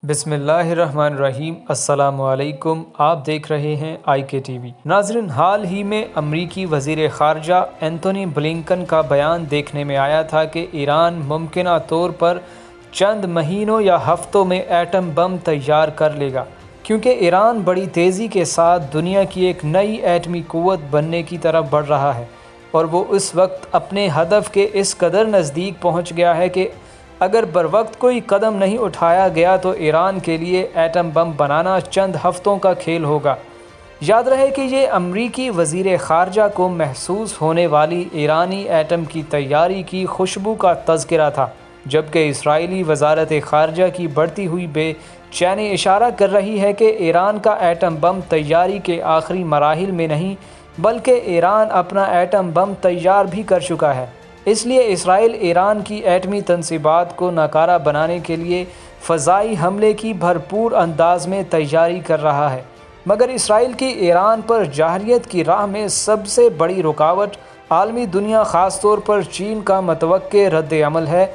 بسم اللہ الرحمن الرحیم۔ السلام علیکم، آپ دیکھ رہے ہیں IK TV۔ ناظرین، حال ہی میں امریکی وزیر خارجہ اینتھونی بلنکن کا بیان دیکھنے میں آیا تھا کہ ایران ممکنہ طور پر چند مہینوں یا ہفتوں میں ایٹم بم تیار کر لے گا، کیونکہ ایران بڑی تیزی کے ساتھ دنیا کی ایک نئی ایٹمی قوت بننے کی طرف بڑھ رہا ہے، اور وہ اس وقت اپنے ہدف کے اس قدر نزدیک پہنچ گیا ہے کہ اگر بروقت کوئی قدم نہیں اٹھایا گیا تو ایران کے لیے ایٹم بم بنانا چند ہفتوں کا کھیل ہوگا۔ یاد رہے کہ یہ امریکی وزیر خارجہ کو محسوس ہونے والی ایرانی ایٹم کی تیاری کی خوشبو کا تذکرہ تھا، جبکہ اسرائیلی وزارت خارجہ کی بڑھتی ہوئی بے چینی اشارہ کر رہی ہے کہ ایران کا ایٹم بم تیاری کے آخری مراحل میں نہیں، بلکہ ایران اپنا ایٹم بم تیار بھی کر چکا ہے۔ اس لیے اسرائیل ایران کی ایٹمی تنصیبات کو ناکارہ بنانے کے لیے فضائی حملے کی بھرپور انداز میں تیاری کر رہا ہے، مگر اسرائیل کی ایران پر جارحیت کی راہ میں سب سے بڑی رکاوٹ عالمی دنیا، خاص طور پر چین کا متوقع رد عمل ہے۔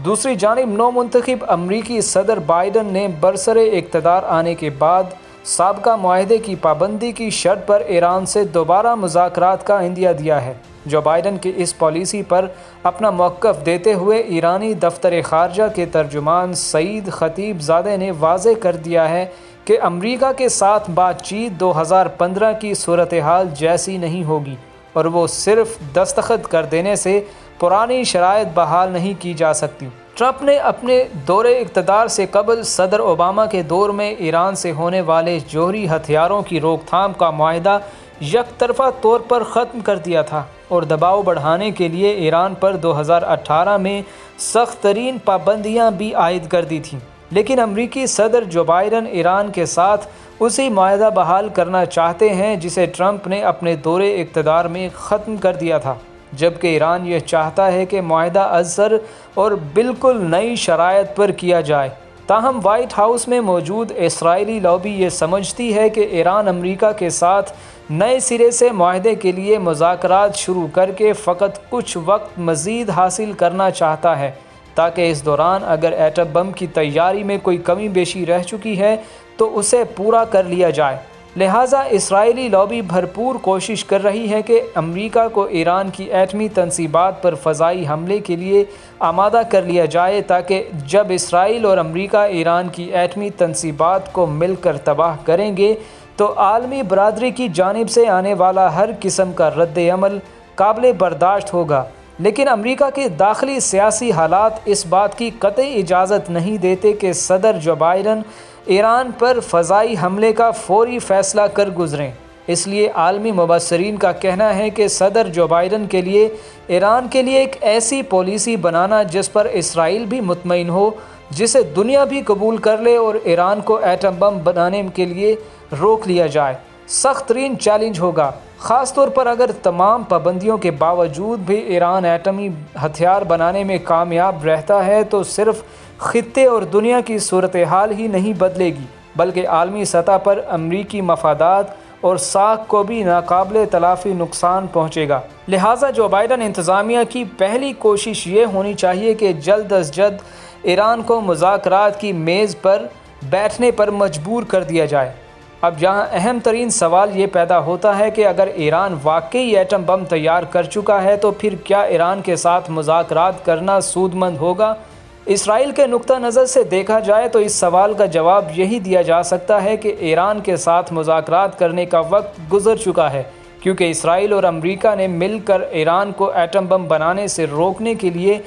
دوسری جانب نو منتخب امریکی صدر بائیڈن نے برسر اقتدار آنے کے بعد سابقہ معاہدے کی پابندی کی شرط پر ایران سے دوبارہ مذاکرات کا عندیہ دیا ہے۔ جو بائیڈن کی اس پالیسی پر اپنا موقف دیتے ہوئے ایرانی دفتر خارجہ کے ترجمان سعید خطیب زادہ نے واضح کر دیا ہے کہ امریکہ کے ساتھ بات چیت 2015 کی صورتحال جیسی نہیں ہوگی، اور وہ صرف دستخط کر دینے سے پرانی شرائط بحال نہیں کی جا سکتی۔ ٹرمپ نے اپنے دور اقتدار سے قبل صدر اوباما کے دور میں ایران سے ہونے والے جوہری ہتھیاروں کی روک تھام کا معاہدہ یک طرفہ طور پر ختم کر دیا تھا، اور دباؤ بڑھانے کے لیے ایران پر 2018 میں سخت ترین پابندیاں بھی عائد کر دی تھیں۔ لیکن امریکی صدر جو بائیڈن ایران کے ساتھ اسی معاہدہ بحال کرنا چاہتے ہیں جسے ٹرمپ نے اپنے دور اقتدار میں ختم کر دیا تھا، جبکہ ایران یہ چاہتا ہے کہ معاہدہ ازسر اور بالکل نئی شرائط پر کیا جائے۔ تاہم وائٹ ہاؤس میں موجود اسرائیلی لابی یہ سمجھتی ہے کہ ایران امریکہ کے ساتھ نئے سرے سے معاہدے کے لیے مذاکرات شروع کر کے فقط کچھ وقت مزید حاصل کرنا چاہتا ہے، تاکہ اس دوران اگر ایٹم بم کی تیاری میں کوئی کمی بیشی رہ چکی ہے تو اسے پورا کر لیا جائے۔ لہٰذا اسرائیلی لابی بھرپور کوشش کر رہی ہے کہ امریکہ کو ایران کی ایٹمی تنصیبات پر فضائی حملے کے لیے آمادہ کر لیا جائے، تاکہ جب اسرائیل اور امریکہ ایران کی ایٹمی تنصیبات کو مل کر تباہ کریں گے تو عالمی برادری کی جانب سے آنے والا ہر قسم کا رد عمل قابل برداشت ہوگا۔ لیکن امریکہ کے داخلی سیاسی حالات اس بات کی قطعی اجازت نہیں دیتے کہ صدر جو بائیڈن ایران پر فضائی حملے کا فوری فیصلہ کر گزریں۔ اس لیے عالمی مبصرین کا کہنا ہے کہ صدر جو بائیڈن کے لیے ایران کے لیے ایک ایسی پالیسی بنانا جس پر اسرائیل بھی مطمئن ہو، جسے دنیا بھی قبول کر لے، اور ایران کو ایٹم بم بنانے کے لیے روک لیا جائے، سخت ترین چیلنج ہوگا، خاص طور پر اگر تمام پابندیوں کے باوجود بھی ایران ایٹمی ہتھیار بنانے میں کامیاب رہتا ہے تو صرف خطے اور دنیا کی صورتحال ہی نہیں بدلے گی، بلکہ عالمی سطح پر امریکی مفادات اور ساکھ کو بھی ناقابل تلافی نقصان پہنچے گا۔ لہٰذا جو بائیڈن انتظامیہ کی پہلی کوشش یہ ہونی چاہیے کہ جلد از جلد ایران کو مذاکرات کی میز پر بیٹھنے پر مجبور کر دیا جائے۔ اب یہاں اہم ترین سوال یہ پیدا ہوتا ہے کہ اگر ایران واقعی ایٹم بم تیار کر چکا ہے تو پھر کیا ایران کے ساتھ مذاکرات کرنا سود مند ہوگا؟ اسرائیل کے نقطہ نظر سے دیکھا جائے تو اس سوال کا جواب یہی دیا جا سکتا ہے کہ ایران کے ساتھ مذاکرات کرنے کا وقت گزر چکا ہے، کیونکہ اسرائیل اور امریکہ نے مل کر ایران کو ایٹم بم بنانے سے روکنے کے لیے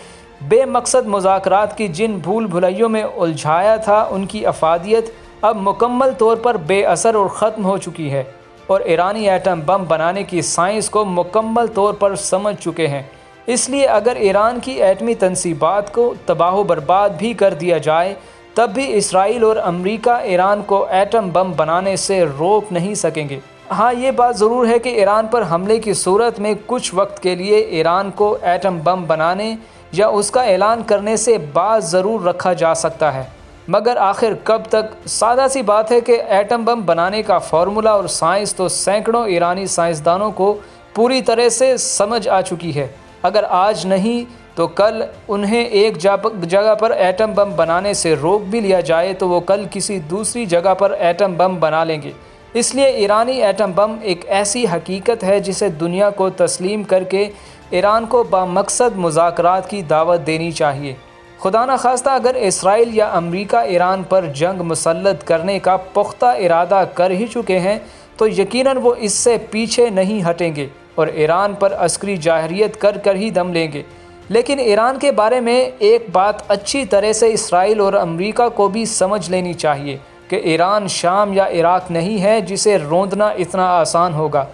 بے مقصد مذاکرات کی جن بھول بھلائیوں میں الجھایا تھا، ان کی افادیت اب مکمل طور پر بے اثر اور ختم ہو چکی ہے، اور ایرانی ایٹم بم بنانے کی سائنس کو مکمل طور پر سمجھ چکے ہیں۔ اس لیے اگر ایران کی ایٹمی تنصیبات کو تباہ و برباد بھی کر دیا جائے تب بھی اسرائیل اور امریکہ ایران کو ایٹم بم بنانے سے روک نہیں سکیں گے۔ ہاں، یہ بات ضرور ہے کہ ایران پر حملے کی صورت میں کچھ وقت کے لیے ایران کو ایٹم بم بنانے یا اس کا اعلان کرنے سے باز ضرور رکھا جا سکتا ہے، مگر آخر کب تک؟ سادہ سی بات ہے کہ ایٹم بم بنانے کا فارمولا اور سائنس تو سینکڑوں ایرانی سائنسدانوں کو پوری طرح سے سمجھ آ چکی ہے۔ اگر آج نہیں تو کل انہیں ایک جگہ پر ایٹم بم بنانے سے روک بھی لیا جائے تو وہ کل کسی دوسری جگہ پر ایٹم بم بنا لیں گے۔ اس لیے ایرانی ایٹم بم ایک ایسی حقیقت ہے جسے دنیا کو تسلیم کر کے ایران کو بامقصد مذاکرات کی دعوت دینی چاہیے۔ خدا نخواستہ اگر اسرائیل یا امریکہ ایران پر جنگ مسلط کرنے کا پختہ ارادہ کر ہی چکے ہیں تو یقیناً وہ اس سے پیچھے نہیں ہٹیں گے اور ایران پر عسکری جارحیت کر ہی دم لیں گے۔ لیکن ایران کے بارے میں ایک بات اچھی طرح سے اسرائیل اور امریکہ کو بھی سمجھ لینی چاہیے کہ ایران شام یا عراق نہیں ہے جسے روندنا اتنا آسان ہوگا۔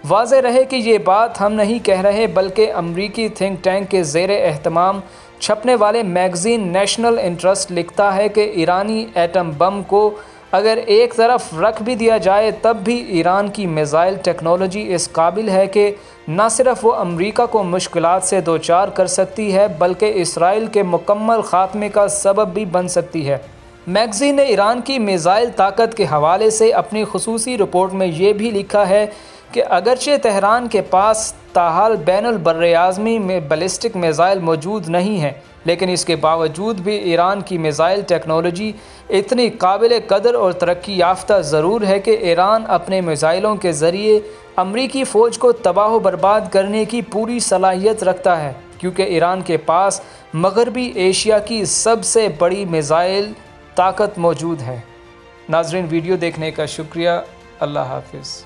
واضح رہے کہ یہ بات ہم نہیں کہہ رہے بلکہ امریکی تھنک ٹینک کے زیر اہتمام چھپنے والے میگزین نیشنل انٹرسٹ لکھتا ہے کہ ایرانی ایٹم بم کو اگر ایک طرف رکھ بھی دیا جائے تب بھی ایران کی میزائل ٹیکنالوجی اس قابل ہے کہ نہ صرف وہ امریکہ کو مشکلات سے دوچار کر سکتی ہے بلکہ اسرائیل کے مکمل خاتمے کا سبب بھی بن سکتی ہے۔ میگزین نے ایران کی میزائل طاقت کے حوالے سے اپنی خصوصی رپورٹ میں یہ بھی لکھا ہے کہ اگرچہ تہران کے پاس تاحال بین البراعظمی میں بیلسٹک میزائل موجود نہیں ہیں لیکن اس کے باوجود بھی ایران کی میزائل ٹیکنالوجی اتنی قابل قدر اور ترقی یافتہ ضرور ہے کہ ایران اپنے میزائلوں کے ذریعے امریکی فوج کو تباہ و برباد کرنے کی پوری صلاحیت رکھتا ہے کیونکہ ایران کے پاس مغربی ایشیا کی سب سے بڑی میزائل طاقت موجود ہے۔ ناظرین، ویڈیو دیکھنے کا شکریہ۔ اللہ حافظ۔